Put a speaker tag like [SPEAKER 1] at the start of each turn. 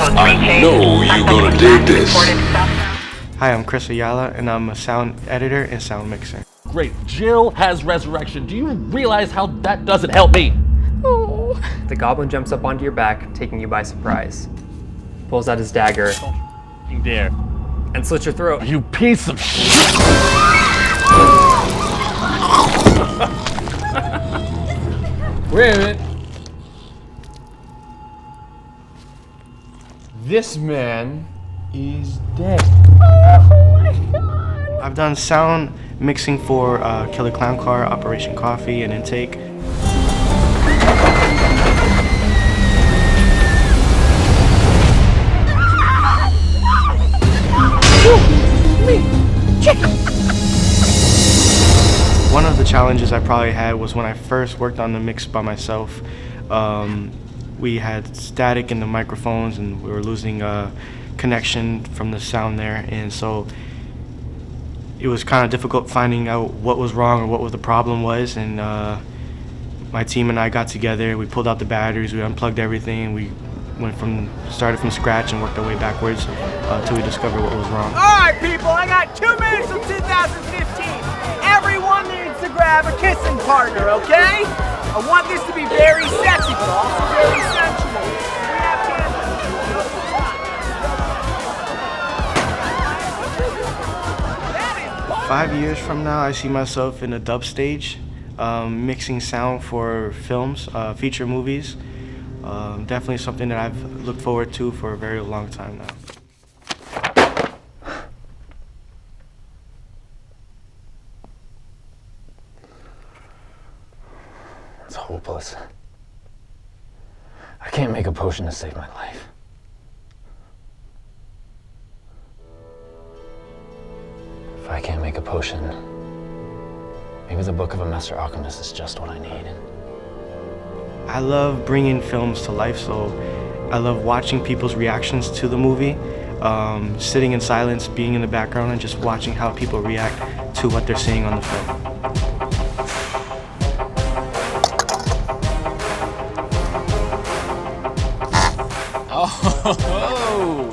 [SPEAKER 1] I know you're gonna dig this.
[SPEAKER 2] Hi, I'm Ayala, and I'm a sound editor and sound mixer.
[SPEAKER 3] Great. Jill has resurrection. Do you realize how that doesn't help me?
[SPEAKER 4] Oh. The goblin jumps up onto your back, taking you by surprise. Pulls out his dagger.
[SPEAKER 3] Don't you dare.
[SPEAKER 4] And slits your throat.
[SPEAKER 3] You piece of shit.
[SPEAKER 5] Wait a minute. This man is dead.
[SPEAKER 4] Oh my god.
[SPEAKER 2] I've done sound mixing for Killer Clown Car, Operation Coffee, and Intake. One of the challenges I probably had was when I first worked on the mix by myself. We had static in the microphones and we were losing connection from the sound there, and so it was kind of difficult finding out what was wrong or what the problem was. And my team and I got together, we pulled out the batteries, we unplugged everything, we started from scratch and worked our way backwards until we discovered what was wrong.
[SPEAKER 6] Alright people, I got 2 minutes from 2015. Everyone needs to grab a kissing partner, okay? I want this to be very sexy, but also very sensual. We have candles.
[SPEAKER 2] 5 years from now, I see myself in a dub stage, mixing sound for films, feature movies. Definitely something that I've looked forward to for a very long time now.
[SPEAKER 7] It's hopeless. I can't make a potion to save my life. If I can't make a potion, maybe the Book of a Master Alchemist is just what I need.
[SPEAKER 2] I love bringing films to life, so I love watching people's reactions to the movie, sitting in silence, being in the background, and just watching how people react to what they're seeing on the film.
[SPEAKER 5] Oh!